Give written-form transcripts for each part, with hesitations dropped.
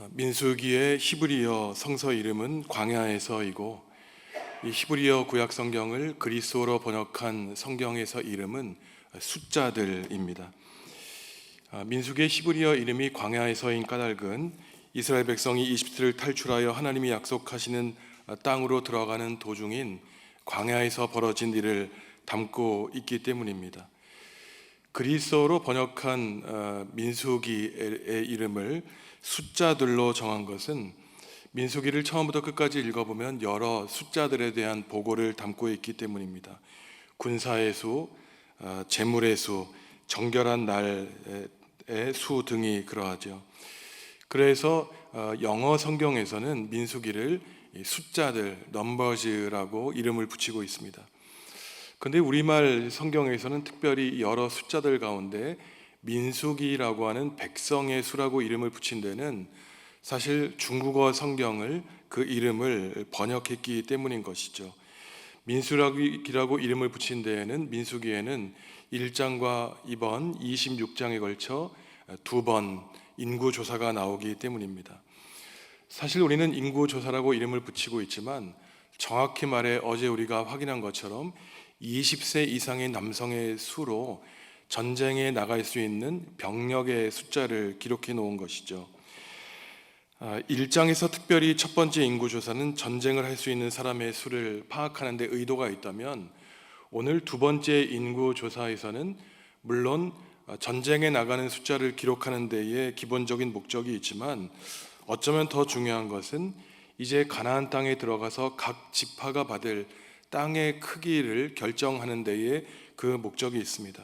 민수기의 히브리어 성서 이름은 광야에서이고, 이 히브리어 구약 성경을 그리스어로 번역한 성경에서 이름은 숫자들입니다. 민수기의 히브리어 이름이 광야에서인 까닭은 이스라엘 백성이 이집트를 탈출하여 하나님이 약속하시는 땅으로 들어가는 도중인 광야에서 벌어진 일을 담고 있기 때문입니다. 그리스어로 번역한 민수기의 이름을 숫자들로 정한 것은 민수기를 처음부터 끝까지 읽어보면 여러 숫자들에 대한 보고를 담고 있기 때문입니다. 군사의 수, 재물의 수, 정결한 날의 수 등이 그러하죠. 그래서 영어 성경에서는 민수기를 숫자들, 넘버즈라고 이름을 붙이고 있습니다. 근데 우리말 성경에서는 특별히 여러 숫자들 가운데 민수기라고 하는 백성의 수라고 이름을 붙인 데는 사실 중국어 성경을 그 이름을 번역했기 때문인 것이죠. 민수기라고 이름을 붙인 데에는 민수기에는 1장과 2번, 26장에 걸쳐 두 번 인구조사가 나오기 때문입니다. 사실 우리는 인구조사라고 이름을 붙이고 있지만 정확히 말해 어제 우리가 확인한 것처럼 20세 이상의 남성의 수로 전쟁에 나갈 수 있는 병력의 숫자를 기록해 놓은 것이죠. 1장에서 특별히 첫 번째 인구조사는 전쟁을 할 수 있는 사람의 수를 파악하는 데 의도가 있다면, 오늘 두 번째 인구조사에서는 물론 전쟁에 나가는 숫자를 기록하는 데에 기본적인 목적이 있지만 어쩌면 더 중요한 것은 이제 가나안 땅에 들어가서 각 지파가 받을 땅의 크기를 결정하는 데에 그 목적이 있습니다.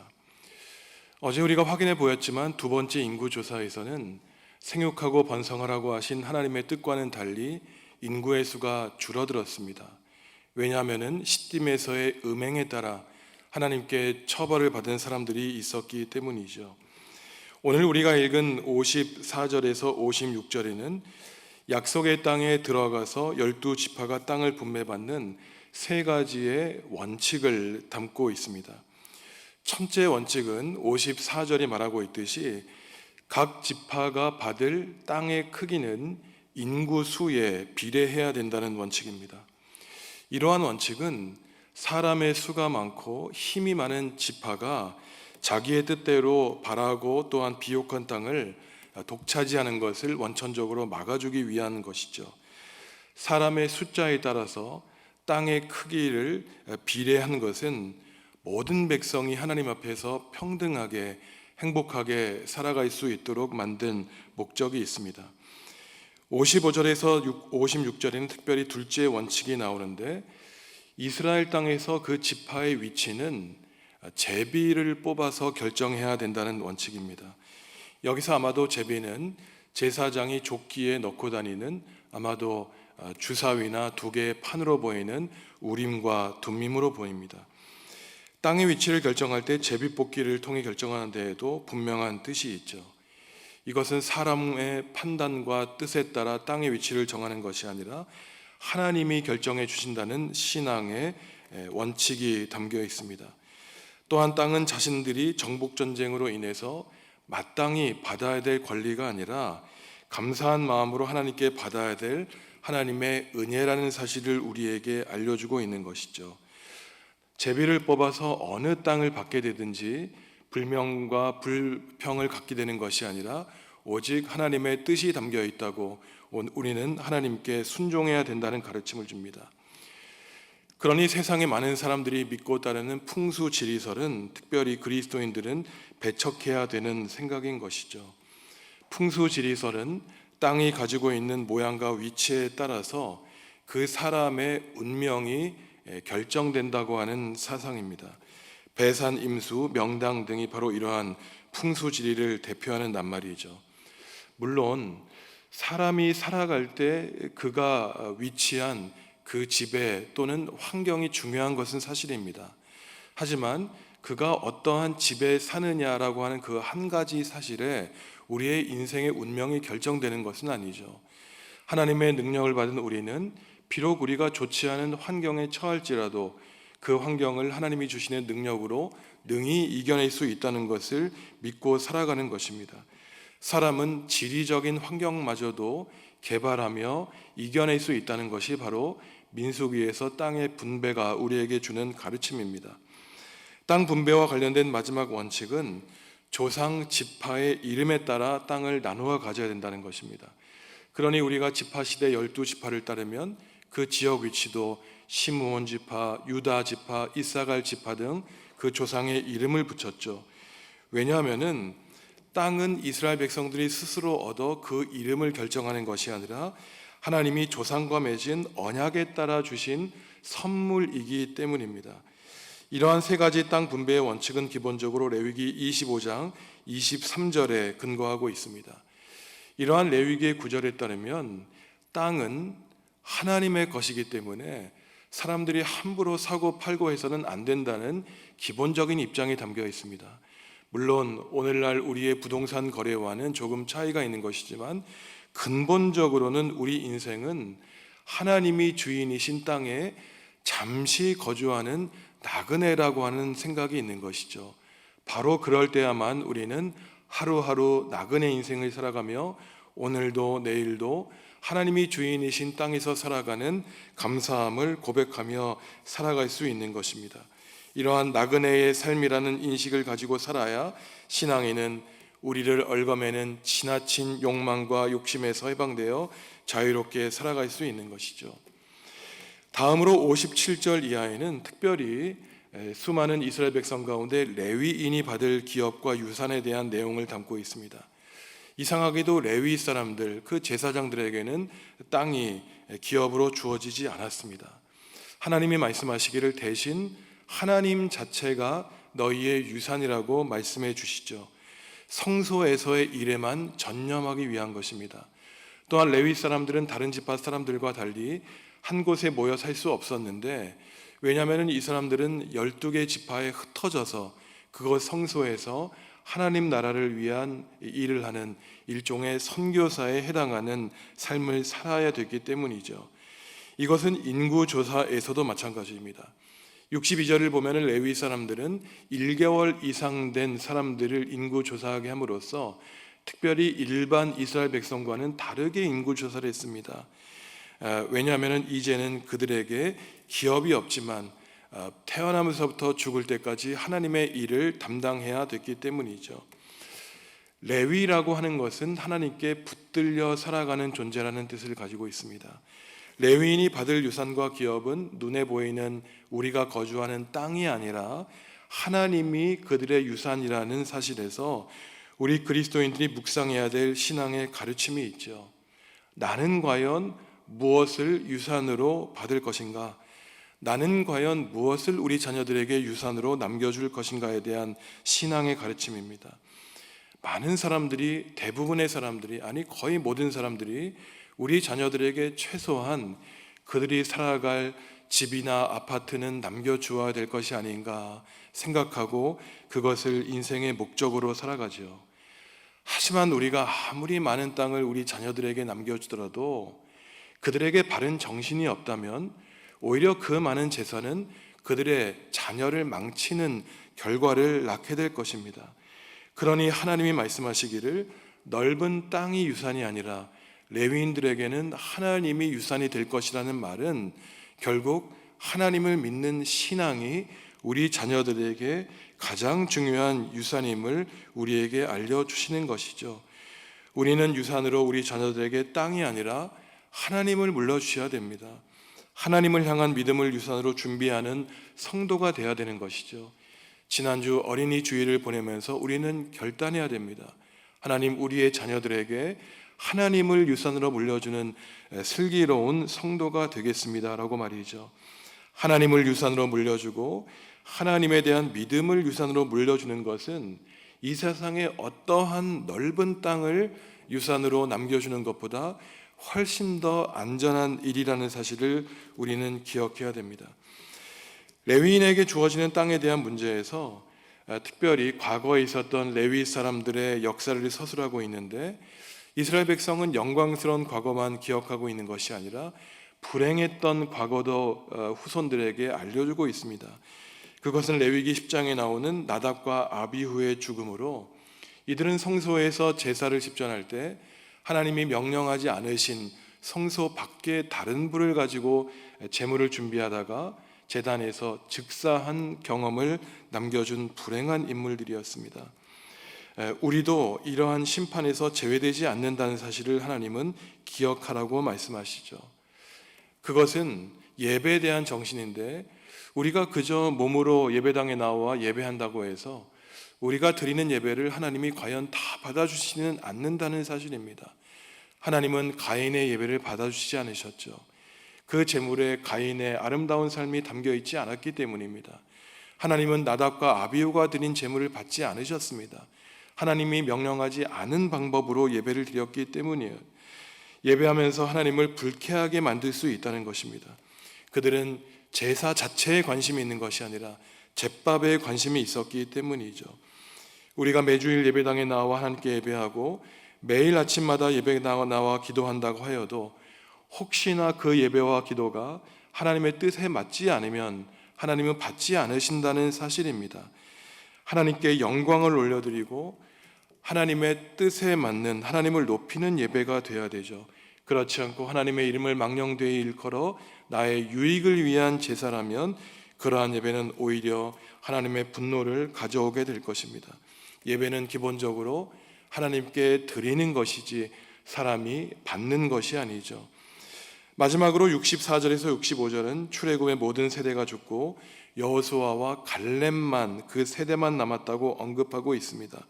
어제 우리가 확인해 보였지만 두 번째 인구조사에서는 생육하고 번성하라고 하신 하나님의 뜻과는 달리 인구의 수가 줄어들었습니다. 왜냐하면 시딤에서의 음행에 따라 하나님께 처벌을 받은 사람들이 있었기 때문이죠. 오늘 우리가 읽은 54절에서 56절에는 약속의 땅에 들어가서 12지파가 땅을 분배받는 세 가지의 원칙을 담고 있습니다. 첫째 원칙은 54절이 말하고 있듯이 각 지파가 받을 땅의 크기는 인구 수에 비례해야 된다는 원칙입니다. 이러한 원칙은 사람의 수가 많고 힘이 많은 지파가 자기의 뜻대로 바라고 또한 비옥한 땅을 독차지하는 것을 원천적으로 막아주기 위한 것이죠. 사람의 숫자에 따라서 땅의 크기를 비례한 것은 모든 백성이 하나님 앞에서 평등하게 행복하게 살아갈 수 있도록 만든 목적이 있습니다. 55절에서 56절에는 특별히 둘째 원칙이 나오는데, 이스라엘 땅에서 그 지파의 위치는 제비를 뽑아서 결정해야 된다는 원칙입니다. 여기서 아마도 제비는 제사장이 족기에 넣고 다니는 아마도 주사위나 두 개의 판으로 보이는 우림과 둠밈으로 보입니다. 땅의 위치를 결정할 때 제비 뽑기를 통해 결정하는 데에도 분명한 뜻이 있죠. 이것은 사람의 판단과 뜻에 따라 땅의 위치를 정하는 것이 아니라 하나님이 결정해 주신다는 신앙의 원칙이 담겨 있습니다. 또한 땅은 자신들이 정복전쟁으로 인해서 마땅히 받아야 될 권리가 아니라 감사한 마음으로 하나님께 받아야 될 하나님의 은혜라는 사실을 우리에게 알려주고 있는 것이죠. 제비를 뽑아서 어느 땅을 받게 되든지 불명과 불평을 갖게 되는 것이 아니라 오직 하나님의 뜻이 담겨 있다고 우리는 하나님께 순종해야 된다는 가르침을 줍니다. 그러니 세상에 많은 사람들이 믿고 따르는 풍수지리설은 특별히 그리스도인들은 배척해야 되는 생각인 것이죠. 풍수지리설은 땅이 가지고 있는 모양과 위치에 따라서 그 사람의 운명이 결정된다고 하는 사상입니다. 배산, 임수, 명당 등이 바로 이러한 풍수지리를 대표하는 낱말이죠. 물론 사람이 살아갈 때 그가 위치한 그 집에 또는 환경이 중요한 것은 사실입니다. 하지만 그가 어떠한 집에 사느냐라고 하는 그 한 가지 사실에 우리의 인생의 운명이 결정되는 것은 아니죠. 하나님의 능력을 받은 우리는 비록 우리가 좋지 않은 환경에 처할지라도 그 환경을 하나님이 주시는 능력으로 능히 이겨낼 수 있다는 것을 믿고 살아가는 것입니다. 사람은 지리적인 환경마저도 개발하며 이겨낼 수 있다는 것이 바로 민수기에서 땅의 분배가 우리에게 주는 가르침입니다. 땅 분배와 관련된 마지막 원칙은 조상 지파의 이름에 따라 땅을 나누어 가져야 된다는 것입니다. 그러니 우리가 지파 시대 12지파를 따르면 그 지역 위치도 시므온 지파, 유다 지파, 이사갈 지파 등 그 조상의 이름을 붙였죠. 왜냐하면은 땅은 이스라엘 백성들이 스스로 얻어 그 이름을 결정하는 것이 아니라 하나님이 조상과 맺은 언약에 따라 주신 선물이기 때문입니다. 이러한 세 가지 땅 분배의 원칙은 기본적으로 레위기 25장 23절에 근거하고 있습니다. 이러한 레위기의 구절에 따르면 땅은 하나님의 것이기 때문에 사람들이 함부로 사고 팔고 해서는 안 된다는 기본적인 입장이 담겨 있습니다. 물론 오늘날 우리의 부동산 거래와는 조금 차이가 있는 것이지만 근본적으로는 우리 인생은 하나님이 주인이신 땅에 잠시 거주하는 나그네라고 하는 생각이 있는 것이죠. 바로 그럴 때야만 우리는 하루하루 나그네 인생을 살아가며 오늘도 내일도 하나님이 주인이신 땅에서 살아가는 감사함을 고백하며 살아갈 수 있는 것입니다. 이러한 나그네의 삶이라는 인식을 가지고 살아야 신앙인은 우리를 얽어매는 지나친 욕망과 욕심에서 해방되어 자유롭게 살아갈 수 있는 것이죠. 다음으로 57절 이하에는 특별히 수많은 이스라엘 백성 가운데 레위인이 받을 기업과 유산에 대한 내용을 담고 있습니다. 이상하게도 레위 사람들, 그 제사장들에게는 땅이 기업으로 주어지지 않았습니다. 하나님이 말씀하시기를 대신 하나님 자체가 너희의 유산이라고 말씀해 주시죠. 성소에서의 일에만 전념하기 위한 것입니다. 또한 레위 사람들은 다른 지파 사람들과 달리 한 곳에 모여 살 수 없었는데, 왜냐하면 이 사람들은 12개 지파에 흩어져서 그곳 성소에서 하나님 나라를 위한 일을 하는 일종의 선교사에 해당하는 삶을 살아야 됐기 때문이죠. 이것은 인구조사에서도 마찬가지입니다. 62절을 보면 레위 사람들은 1개월 이상 된 사람들을 인구조사하게 함으로써 특별히 일반 이스라엘 백성과는 다르게 인구조사를 했습니다. 왜냐하면 이제는 그들에게 기업이 없지만 태어나면서부터 죽을 때까지 하나님의 일을 담당해야 됐기 때문이죠. 레위라고 하는 것은 하나님께 붙들려 살아가는 존재라는 뜻을 가지고 있습니다. 레위인이 받을 유산과 기업은 눈에 보이는 우리가 거주하는 땅이 아니라 하나님이 그들의 유산이라는 사실에서 우리 그리스도인들이 묵상해야 될 신앙의 가르침이 있죠. 나는 과연 무엇을 유산으로 받을 것인가? 나는 과연 무엇을 우리 자녀들에게 유산으로 남겨줄 것인가에 대한 신앙의 가르침입니다. 많은 사람들이, 대부분의 사람들이, 아니 거의 모든 사람들이 우리 자녀들에게 최소한 그들이 살아갈 집이나 아파트는 남겨주어야 될 것이 아닌가 생각하고 그것을 인생의 목적으로 살아가죠. 하지만 우리가 아무리 많은 땅을 우리 자녀들에게 남겨주더라도 그들에게 바른 정신이 없다면 오히려 그 많은 재산은 그들의 자녀를 망치는 결과를 낳게 될 것입니다. 그러니 하나님이 말씀하시기를 넓은 땅이 유산이 아니라 레위인들에게는 하나님이 유산이 될 것이라는 말은 결국 하나님을 믿는 신앙이 우리 자녀들에게 가장 중요한 유산임을 우리에게 알려주시는 것이죠. 우리는 유산으로 우리 자녀들에게 땅이 아니라 하나님을 물려주셔야 됩니다. 하나님을 향한 믿음을 유산으로 준비하는 성도가 되어야 되는 것이죠. 지난주 어린이 주일을 보내면서 우리는 결단해야 됩니다. 하나님, 우리의 자녀들에게 하나님을 유산으로 물려주는 슬기로운 성도가 되겠습니다 라고 말이죠. 하나님을 유산으로 물려주고 하나님에 대한 믿음을 유산으로 물려주는 것은 이 세상의 어떠한 넓은 땅을 유산으로 남겨주는 것보다 훨씬 더 안전한 일이라는 사실을 우리는 기억해야 됩니다. 레위인에게 주어지는 땅에 대한 문제에서 특별히 과거에 있었던 레위 사람들의 역사를 서술하고 있는데, 이스라엘 백성은 영광스러운 과거만 기억하고 있는 것이 아니라 불행했던 과거도 후손들에게 알려주고 있습니다. 그것은 레위기 10장에 나오는 나답과 아비후의 죽음으로 이들은 성소에서 제사를 집전할 때 하나님이 명령하지 않으신 성소 밖에 다른 불을 가지고 제물을 준비하다가 제단에서 즉사한 경험을 남겨준 불행한 인물들이었습니다. 우리도 이러한 심판에서 제외되지 않는다는 사실을 하나님은 기억하라고 말씀하시죠. 그것은 예배에 대한 정신인데, 우리가 그저 몸으로 예배당에 나와 예배한다고 해서 우리가 드리는 예배를 하나님이 과연 다 받아주시지는 않는다는 사실입니다. 하나님은 가인의 예배를 받아주시지 않으셨죠. 그 제물에 가인의 아름다운 삶이 담겨 있지 않았기 때문입니다. 하나님은 나답과 아비후가 드린 제물을 받지 않으셨습니다. 하나님이 명령하지 않은 방법으로 예배를 드렸기 때문이에요. 예배하면서 하나님을 불쾌하게 만들 수 있다는 것입니다. 그들은 제사 자체에 관심이 있는 것이 아니라 제밥에 관심이 있었기 때문이죠. 우리가 매주일 예배당에 나와 하나님께 예배하고 매일 아침마다 예배에 나와 기도한다고 하여도 혹시나 그 예배와 기도가 하나님의 뜻에 맞지 않으면 하나님은 받지 않으신다는 사실입니다. 하나님께 영광을 올려드리고 하나님의 뜻에 맞는, 하나님을 높이는 예배가 되어야 되죠. 그렇지 않고 하나님의 이름을 망령되이 일컬어 나의 유익을 위한 제사라면 그러한 예배는 오히려 하나님의 분노를 가져오게 될 것입니다. 예배는 기본적으로 하나님께 드리는 것이지 사람이 받는 것이 아니죠. 마지막으로 64절에서 65절은 출애굽의 모든 세대가 죽고 여호수아와 갈렙만, 그 세대만 남았다고 언급하고 있습니다.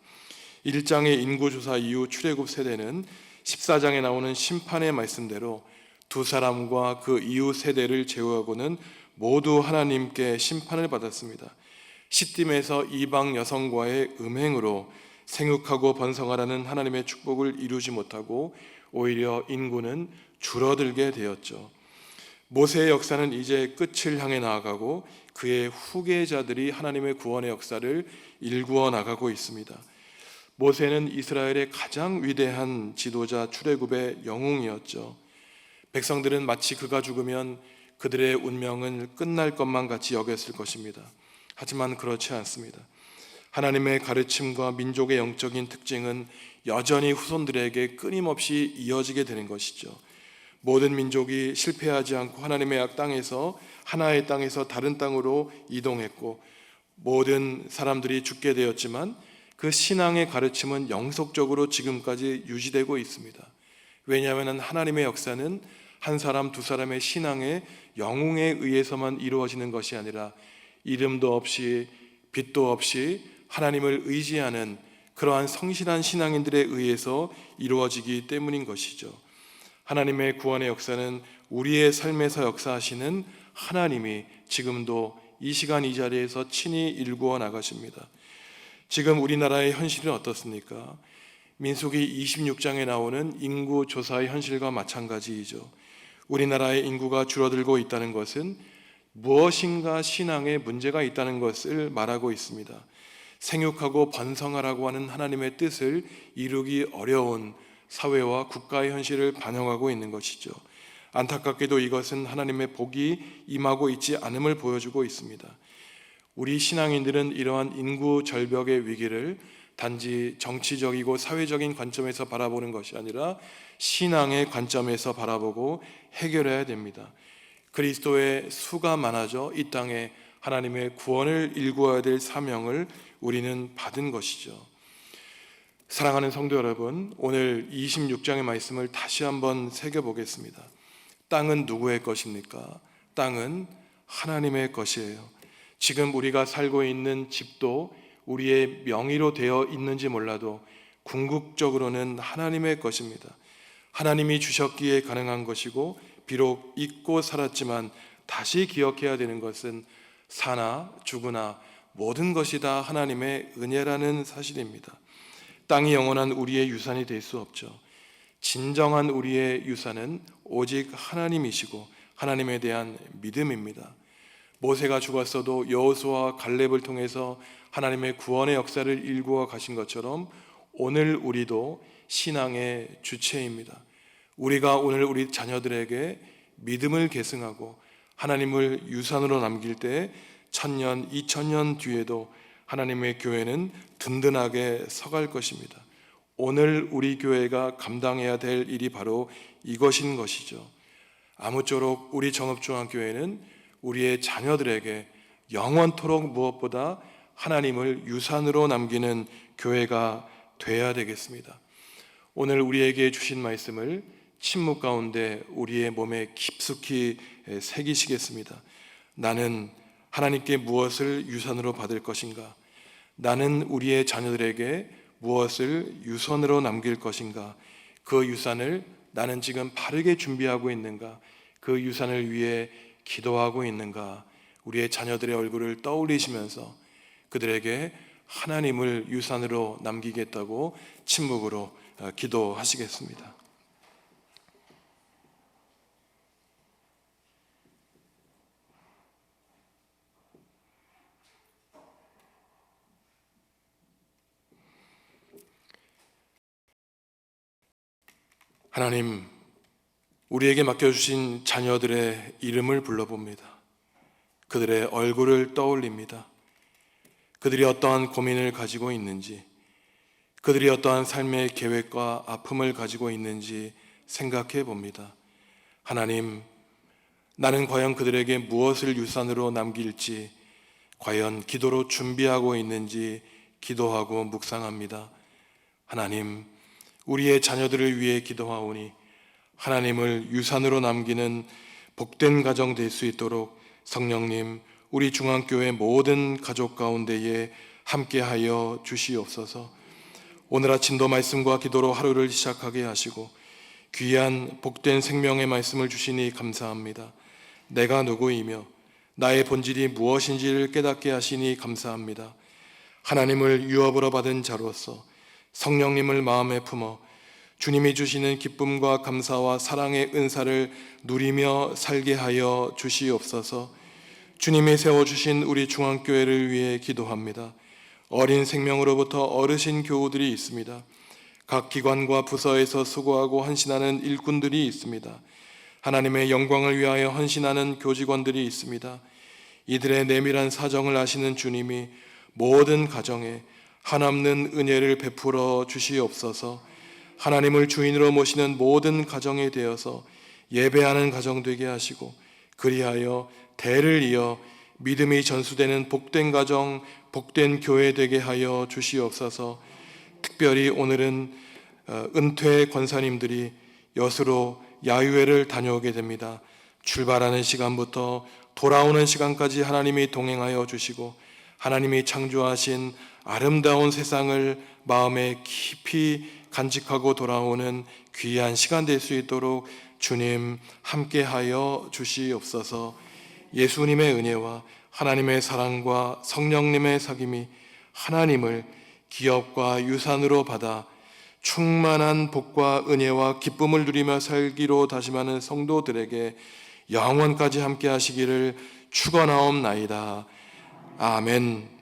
1장의 인구조사 이후 출애굽 세대는 14장에 나오는 심판의 말씀대로 두 사람과 그 이후 세대를 제외하고는 모두 하나님께 심판을 받았습니다. 시딤에서 이방 여성과의 음행으로 생육하고 번성하라는 하나님의 축복을 이루지 못하고 오히려 인구는 줄어들게 되었죠. 모세의 역사는 이제 끝을 향해 나아가고 그의 후계자들이 하나님의 구원의 역사를 일구어 나가고 있습니다. 모세는 이스라엘의 가장 위대한 지도자, 출애굽의 영웅이었죠. 백성들은 마치 그가 죽으면 그들의 운명은 끝날 것만 같이 여겼을 것입니다. 하지만 그렇지 않습니다. 하나님의 가르침과 민족의 영적인 특징은 여전히 후손들에게 끊임없이 이어지게 되는 것이죠. 모든 민족이 실패하지 않고 하나님의 땅에서, 하나의 땅에서 다른 땅으로 이동했고 모든 사람들이 죽게 되었지만 그 신앙의 가르침은 영속적으로 지금까지 유지되고 있습니다. 왜냐하면 하나님의 역사는 한 사람 두 사람의 신앙의 영웅에 의해서만 이루어지는 것이 아니라 이름도 없이 빛도 없이 하나님을 의지하는 그러한 성실한 신앙인들에 의해서 이루어지기 때문인 것이죠. 하나님의 구원의 역사는 우리의 삶에서 역사하시는 하나님이 지금도 이 시간 이 자리에서 친히 일구어 나가십니다. 지금 우리나라의 현실은 어떻습니까? 민수기 26장에 나오는 인구 조사의 현실과 마찬가지이죠. 우리나라의 인구가 줄어들고 있다는 것은 무엇인가 신앙에 문제가 있다는 것을 말하고 있습니다. 생육하고 번성하라고 하는 하나님의 뜻을 이루기 어려운 사회와 국가의 현실을 반영하고 있는 것이죠. 안타깝게도 이것은 하나님의 복이 임하고 있지 않음을 보여주고 있습니다. 우리 신앙인들은 이러한 인구 절벽의 위기를 단지 정치적이고 사회적인 관점에서 바라보는 것이 아니라 신앙의 관점에서 바라보고 해결해야 됩니다. 그리스도의 수가 많아져 이 땅에 하나님의 구원을 일구어야 될 사명을 우리는 받은 것이죠. 사랑하는 성도 여러분, 오늘 26장의 말씀을 다시 한번 새겨보겠습니다. 땅은 누구의 것입니까? 땅은 하나님의 것이에요. 지금 우리가 살고 있는 집도 우리의 명의로 되어 있는지 몰라도 궁극적으로는 하나님의 것입니다. 하나님이 주셨기에 가능한 것이고, 비록 잊고 살았지만 다시 기억해야 되는 것은 사나 죽으나 모든 것이 다 하나님의 은혜라는 사실입니다. 땅이 영원한 우리의 유산이 될 수 없죠. 진정한 우리의 유산은 오직 하나님이시고 하나님에 대한 믿음입니다. 모세가 죽었어도 여호수아와 갈렙을 통해서 하나님의 구원의 역사를 일구어 가신 것처럼 오늘 우리도 신앙의 주체입니다. 우리가 오늘 우리 자녀들에게 믿음을 계승하고 하나님을 유산으로 남길 때 1000년, 2000년 뒤에도 하나님의 교회는 든든하게 서갈 것입니다. 오늘 우리 교회가 감당해야 될 일이 바로 이것인 것이죠. 아무쪼록 우리 정읍중앙교회는 우리의 자녀들에게 영원토록 무엇보다 하나님을 유산으로 남기는 교회가 되어야 되겠습니다. 오늘 우리에게 주신 말씀을 침묵 가운데 우리의 몸에 깊숙이 새기시겠습니다. 나는 하나님께 무엇을 유산으로 받을 것인가? 나는 우리의 자녀들에게 무엇을 유산으로 남길 것인가? 그 유산을 나는 지금 바르게 준비하고 있는가? 그 유산을 위해 기도하고 있는가? 우리의 자녀들의 얼굴을 떠올리시면서 그들에게 하나님을 유산으로 남기겠다고 침묵으로 기도하시겠습니다. 하나님, 우리에게 맡겨주신 자녀들의 이름을 불러봅니다. 그들의 얼굴을 떠올립니다. 그들이 어떠한 고민을 가지고 있는지, 그들이 어떠한 삶의 계획과 아픔을 가지고 있는지 생각해 봅니다. 하나님, 나는 과연 그들에게 무엇을 유산으로 남길지, 과연 기도로 준비하고 있는지 기도하고 묵상합니다. 하나님, 우리의 자녀들을 위해 기도하오니 하나님을 유산으로 남기는 복된 가정 될 수 있도록 성령님, 우리 중앙교회 모든 가족 가운데에 함께하여 주시옵소서. 오늘 아침도 말씀과 기도로 하루를 시작하게 하시고 귀한 복된 생명의 말씀을 주시니 감사합니다. 내가 누구이며 나의 본질이 무엇인지를 깨닫게 하시니 감사합니다. 하나님을 유업으로 받은 자로서 성령님을 마음에 품어 주님이 주시는 기쁨과 감사와 사랑의 은사를 누리며 살게 하여 주시옵소서. 주님이 세워주신 우리 중앙교회를 위해 기도합니다. 어린 생명으로부터 어르신 교우들이 있습니다. 각 기관과 부서에서 수고하고 헌신하는 일꾼들이 있습니다. 하나님의 영광을 위하여 헌신하는 교직원들이 있습니다. 이들의 내밀한 사정을 아시는 주님이 모든 가정에 한없는 은혜를 베풀어 주시옵소서. 하나님을 주인으로 모시는 모든 가정에 되어서 예배하는 가정 되게 하시고 그리하여 대를 이어 믿음이 전수되는 복된 가정, 복된 교회 되게 하여 주시옵소서. 특별히 오늘은 은퇴 권사님들이 여수로 야유회를 다녀오게 됩니다. 출발하는 시간부터 돌아오는 시간까지 하나님이 동행하여 주시고 하나님이 창조하신 아름다운 세상을 마음에 깊이 간직하고 돌아오는 귀한 시간 될 수 있도록 주님 함께하여 주시옵소서. 예수님의 은혜와 하나님의 사랑과 성령님의 사귐이 하나님을 기업과 유산으로 받아 충만한 복과 은혜와 기쁨을 누리며 살기로 다짐하는 성도들에게 영원까지 함께 하시기를 축원하옵나이다. 아멘.